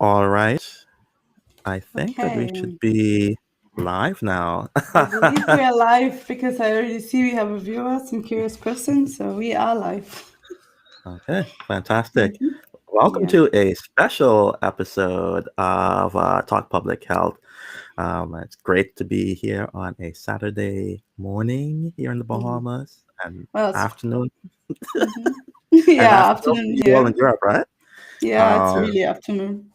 All right. I think that we should Okay, be live now. I believe we are live because I already see we have a viewer, some curious questions, so we are live. Okay, fantastic. Mhm. Welcome Yeah. to a special episode of Talk Public Health. It's great to be here on a Saturday morning here in the Mhm. Bahamas and Well, it's afternoon and yeah, afternoon for afternoon you all in here. Europe, right? Yeah, it's Um, really afternoon.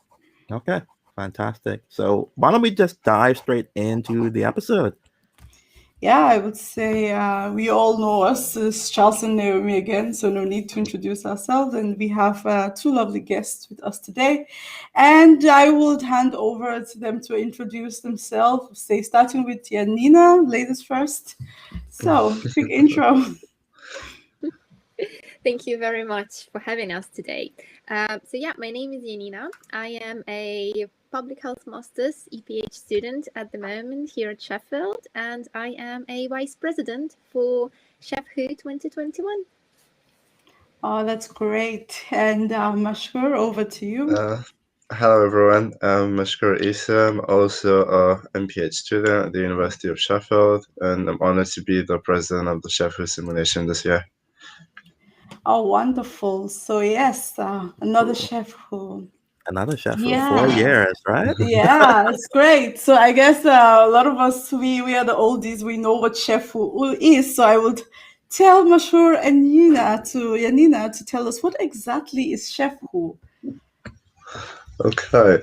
okay, fantastic. So why don't we just dive straight into the episode? Yeah, I would say we all know us as Charles and Naomi again, so no need to introduce ourselves. And we have two lovely guests with us today. And I would hand over to them to introduce themselves, say, starting with Janina, ladies first. So, quick intro. Thank you very much for having us today. My name is Janina. I am a public health master's EPH student at the moment here at Sheffield, and I am a vice president for SheffWHO 2021. Oh, that's great. And Mashkur, over to you. Hello everyone, I'm Mashkur Isa. I'm also a MPH student at the University of Sheffield, and I'm honored to be the president of the SheffWHO simulation this year. Oh, wonderful. So, yes, another chef who. Another chef for Yeah. 4 years, right? Yeah, it's great. So I guess a lot of us, we are the oldies, we know what SheffWHO is. So I would tell Mashur and Yanina to tell us what exactly is SheffWHO. Okay.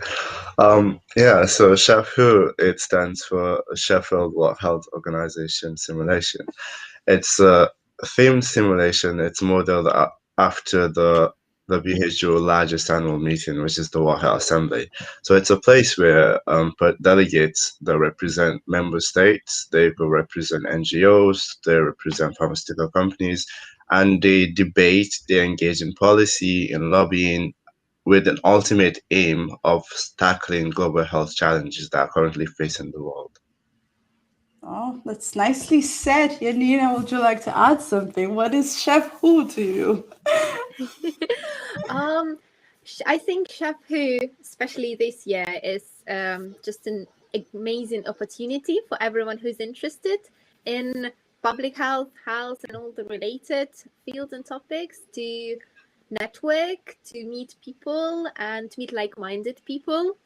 So SheffWHO, it stands for Sheffield World Health Organization Simulation. It's a themed simulation. It's modeled after the WHO largest annual meeting, which is the World Health Assembly. So it's a place where delegates that represent member states, they will represent NGOs, they represent pharmaceutical companies, and they debate, they engage in policy, in lobbying, with an ultimate aim of tackling global health challenges that are currently facing the world. Oh, that's nicely said. Yanina, would you like to add something? What is SheffWHO to you? I think SheffWHO, especially this year, is just an amazing opportunity for everyone who's interested in public health, and all the related fields and topics to network, to meet people and to meet like-minded people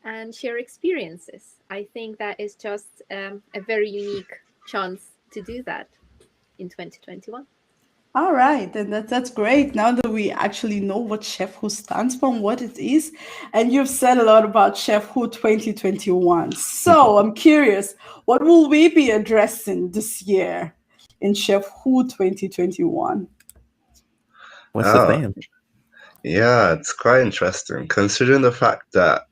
and share experiences. I think that is just a very unique chance to do that in 2021. All right, and that's great. Now that we actually know what SheffWHO stands for and what it is, and you've said a lot about SheffWHO 2021. So I'm curious, what will we be addressing this year in SheffWHO 2021? What's the theme? Yeah, it's quite interesting considering the fact that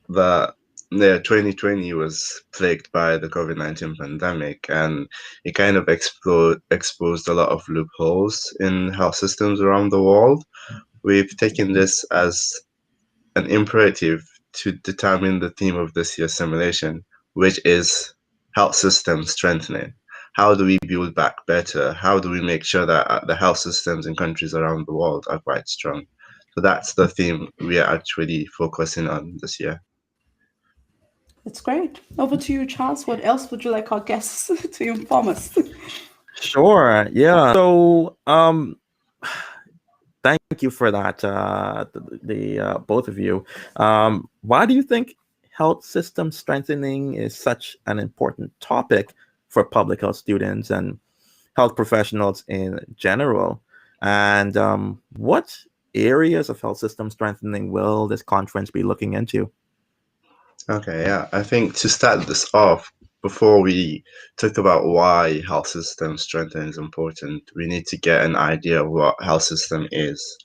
2020 was plagued by the COVID-19 pandemic, and it kind of exposed a lot of loopholes in health systems around the world. We've taken this as an imperative to determine the theme of this year's simulation, which is health system strengthening. How do we build back better? How do we make sure that the health systems in countries around the world are quite strong? So that's the theme we are actually focusing on this year. That's great. Over to you, Charles. What else would you like our guests to inform us? Sure. Yeah. So, thank you for that, the both of you. Why do you think health system strengthening is such an important topic for public health students and health professionals in general? And what areas of health system strengthening will this conference be looking into? Okay, yeah. I think to start this off, before we talk about why health system strengthening is important, we need to get an idea of what health system is.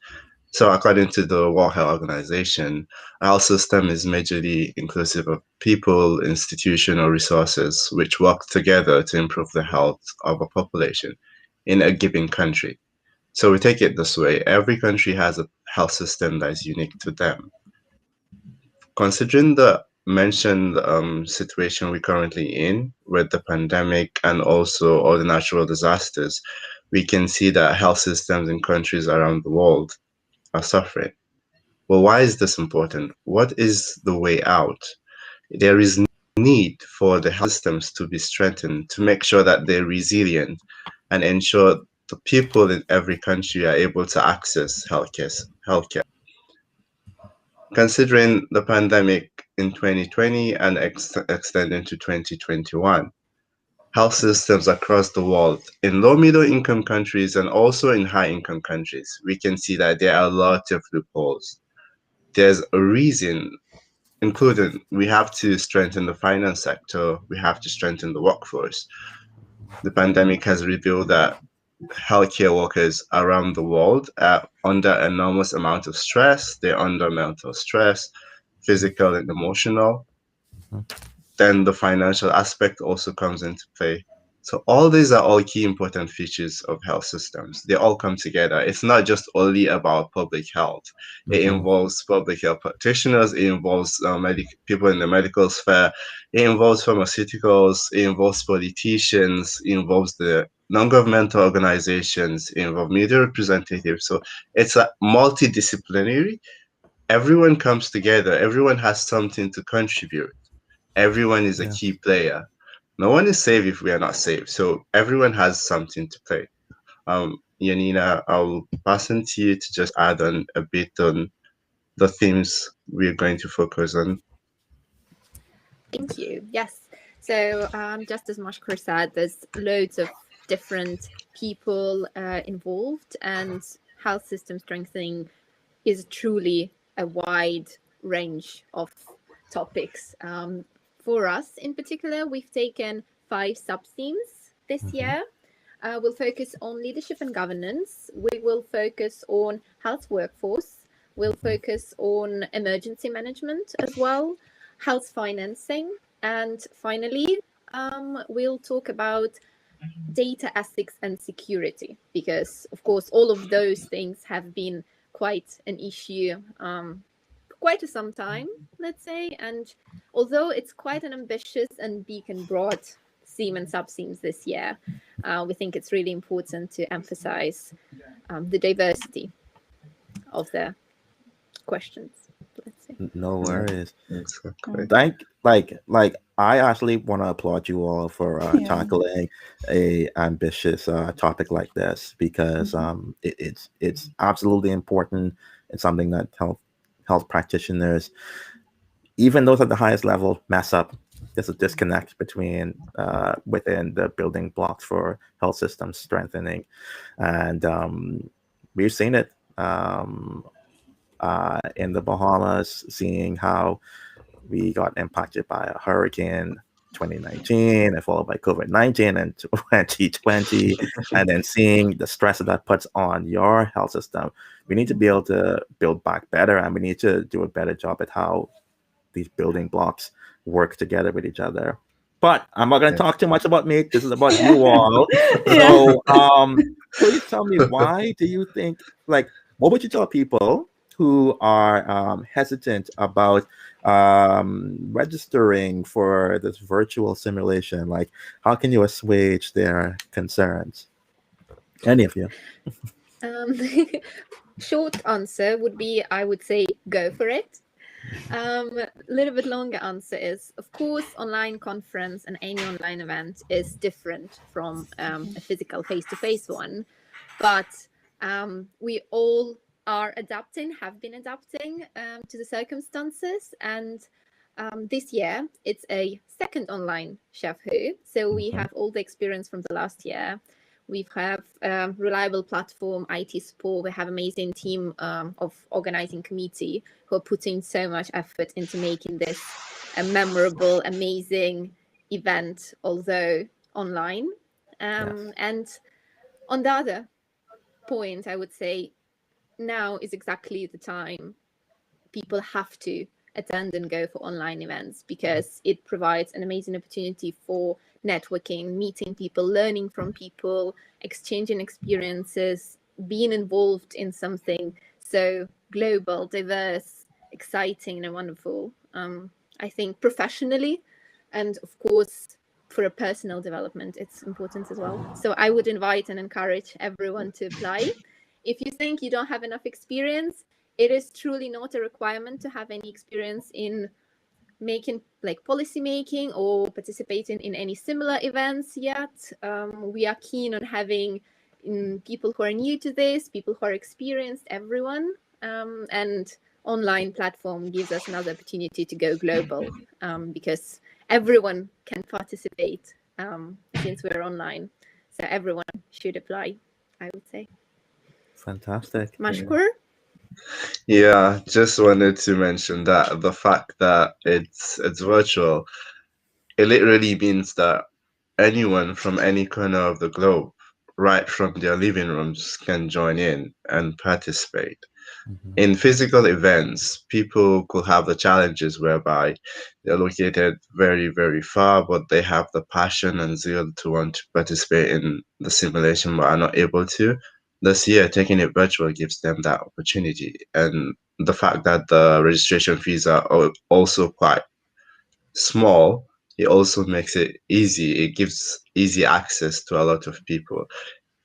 So according to the World Health Organization, a health system is majorly inclusive of people, institutions, or resources which work together to improve the health of a population in a given country. So we take it this way: every country has a health system that is unique to them. Considering the mentioned situation we're currently in with the pandemic and also all the natural disasters, we can see that health systems in countries around the world are suffering. Well, why is this important? What is the way out? There is need for the health systems to be strengthened to make sure that they're resilient and ensure the people in every country are able to access healthcare. Considering the pandemic in 2020 and extending to 2021, health systems across the world, in low middle income countries and also in high income countries, we can see that there are a lot of loopholes. There's a reason, including we have to strengthen the finance sector, we have to strengthen the workforce. The pandemic has revealed that healthcare workers around the world are under enormous amount of stress. They're under mental stress, physical and emotional. Then the financial aspect also comes into play. So all these are all key important features of health systems. They all come together. It's not just only about public health. It involves public health practitioners. It involves people in the medical sphere. It involves pharmaceuticals. It involves politicians. It involves the non-governmental organizations. It involves media representatives. So it's a multidisciplinary. Everyone comes together. Everyone has something to contribute. Everyone is a key player. No one is safe if we are not safe. So everyone has something to play. Yanina, I'll pass on to you to just add on a bit on the themes we're going to focus on. Thank you. Yes. So just as Mashkur said, there's loads of different people involved, and health system strengthening is truly a wide range of topics. For us in particular, we've taken 5 sub-themes this year. We'll focus on leadership and governance. We will focus on health workforce. We'll focus on emergency management as well, health financing. And finally, we'll talk about data ethics and security, because of course, all of those things have been quite an issue quite some time, let's say. And although it's quite an ambitious and big and broad theme and sub-themes this year, we think it's really important to emphasize the diversity of the questions, let's say. No worries. Exactly. I actually want to applaud you all for tackling a ambitious topic like this, because it's absolutely important. It's something that health practitioners, even those at the highest level, mess up. There's a disconnect between within the building blocks for health systems strengthening, and we've seen it in the Bahamas, seeing how we got impacted by a hurricane 2019 and followed by COVID-19 in 2020, and then seeing the stress that puts on your health system. We need to be able to build back better, and we need to do a better job at how these building blocks work together with each other. But I'm not going to talk too much about me. This is about you all. So please tell me, why do you think, what would you tell people who are hesitant about registering for this virtual simulation? Like, how can you assuage their concerns? Any of you? Short answer would be, I would say, go for it. Little bit longer answer is, of course, online conference and any online event is different from a physical face-to-face one, but we all are adapting, have been adapting to the circumstances, and this year it's a second online SheffWHO, so we have all the experience from the last year. We have reliable platform, IT support. We have amazing team of organizing committee who are putting so much effort into making this a memorable, amazing event, although online. And on the other point, I would say now is exactly the time people have to attend and go for online events, because it provides an amazing opportunity for networking, meeting people, learning from people, exchanging experiences, being involved in something so global, diverse, exciting, and wonderful. I think professionally, and of course for a personal development, it's important as well. So I would invite and encourage everyone to apply. If you think you don't have enough experience, it is truly not a requirement to have any experience in making like policy making or participating in any similar events yet. We are keen on having people who are new to this, people who are experienced, everyone, and online platform gives us another opportunity to go global, because everyone can participate, since we're online. So everyone should apply, I would say. Fantastic. Mashkur? Yeah, just wanted to mention that the fact that it's virtual, it literally means that anyone from any corner of the globe, right from their living rooms, can join in and participate. In physical events, people could have the challenges whereby they're located very, very far, but they have the passion and zeal to want to participate in the simulation but are not able to. This year, taking it virtual gives them that opportunity. And the fact that the registration fees are also quite small, it also makes it easy. It gives easy access to a lot of people.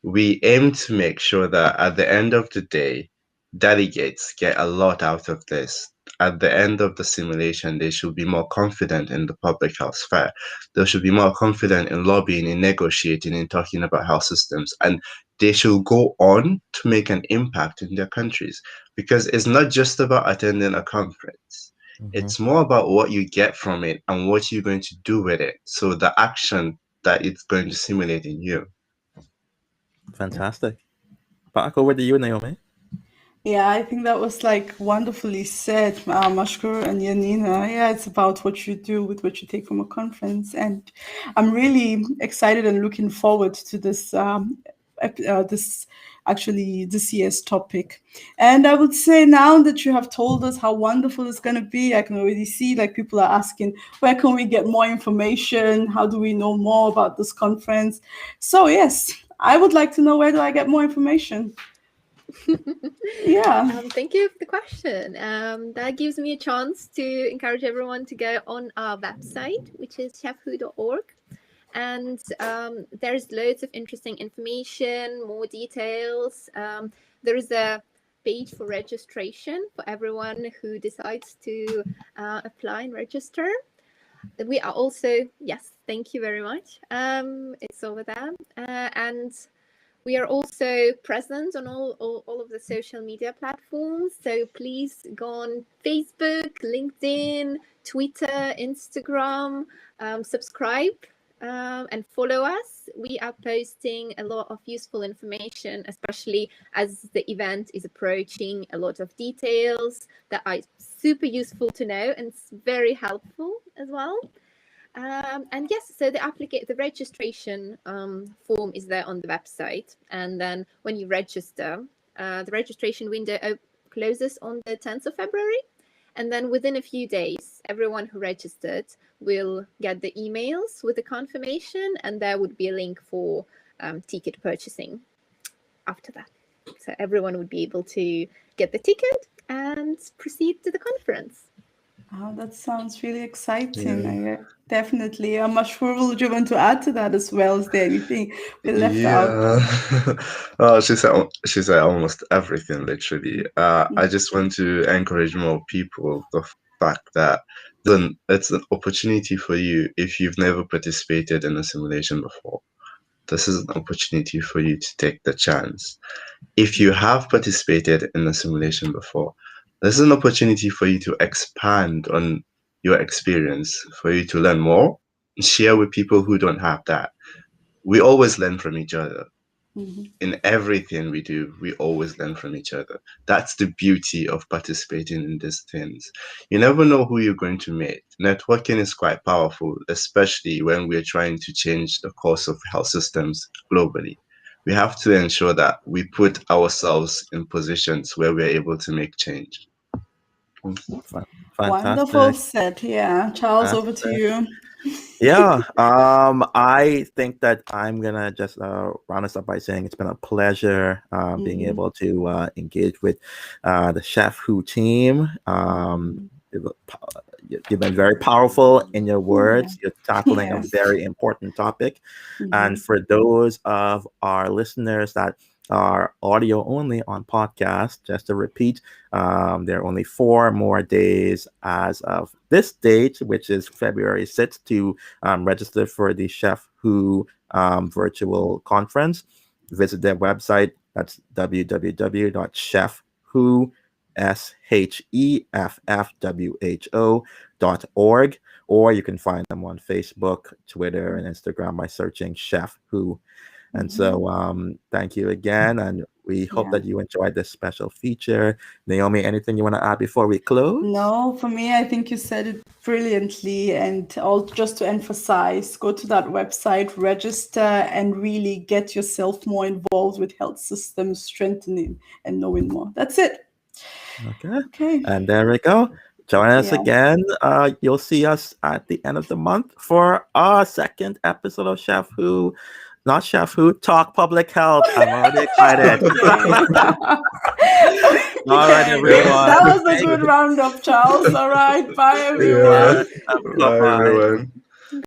We aim to make sure that at the end of the day, delegates get a lot out of this. At the end of the simulation, they should be more confident in the public health fair. They should be more confident in lobbying, in negotiating, in talking about health systems. And they should go on to make an impact in their countries. Because it's not just about attending a conference. It's more about what you get from it and what you're going to do with it. So the action that it's going to simulate in you. Fantastic. Back over to you, Naomi. Yeah, I think that was like wonderfully said, Mashkur and Yanina. Yeah, it's about what you do with what you take from a conference, and I'm really excited and looking forward to this this year's topic. And I would say now that you have told us how wonderful it's going to be, I can already see like people are asking, where can we get more information? How do we know more about this conference? So yes, I would like to know, where do I get more information? Yeah. Thank you for the question. That gives me a chance to encourage everyone to go on our website, which is SheffWHO.org. And there's loads of interesting information, more details. There is a page for registration for everyone who decides to apply and register. We are also, yes, thank you very much. It's over there. And we are also present on all of the social media platforms. So please go on Facebook, LinkedIn, Twitter, Instagram, subscribe and follow us. We are posting a lot of useful information, especially as the event is approaching, a lot of details that are super useful to know and it's very helpful as well. And yes, so the registration form is there on the website. And then when you register, the registration window closes on the 10th of February. And then within a few days, everyone who registered will get the emails with the confirmation, and there would be a link for ticket purchasing after that. So everyone would be able to get the ticket and proceed to the conference. Oh, that sounds really exciting. Yeah. Definitely. I'm not sure, would you want to add to that as well? Is there anything we left out? Oh, she said almost everything, literally. I just want to encourage more people the fact that it's an opportunity for you if you've never participated in a simulation before. This is an opportunity for you to take the chance. If you have participated in a simulation before, this is an opportunity for you to expand on your experience, for you to learn more, and share with people who don't have that. We always learn from each other. In everything we do, we always learn from each other. That's the beauty of participating in these things. You never know who you're going to meet. Networking is quite powerful, especially when we're trying to change the course of health systems globally. We have to ensure that we put ourselves in positions where we're able to make change. Fantastic. Wonderful said. Yeah. Charles, over to you. Yeah, I think that I'm gonna just round us up by saying it's been a pleasure being able to engage with the SheffWHO team. You've been very powerful in your words. You're tackling a very important topic. And for those of our listeners that are audio only on podcast. Just to repeat, there are only 4 more days as of this date, which is February 6th, to register for the SheffWHO virtual conference. Visit their website. That's www.SheffWHO, SheffWHO.org, or you can find them on Facebook, Twitter, and Instagram by searching SheffWHO. And so thank you again, and we hope that you enjoyed this special feature. Naomi, anything you want to add before we close? No, for me, I think you said it brilliantly. And all just to emphasize, go to that website, register, and really get yourself more involved with health systems strengthening and knowing more. That's it. Okay. And there we go. Join us again. You'll see us at the end of the month for our second episode of SheffWHO. Not SheffWHO, Talk Public Health. I'm already excited. All right, everyone. That was a good roundup, Charles. All right. Bye, everyone. Bye, everyone.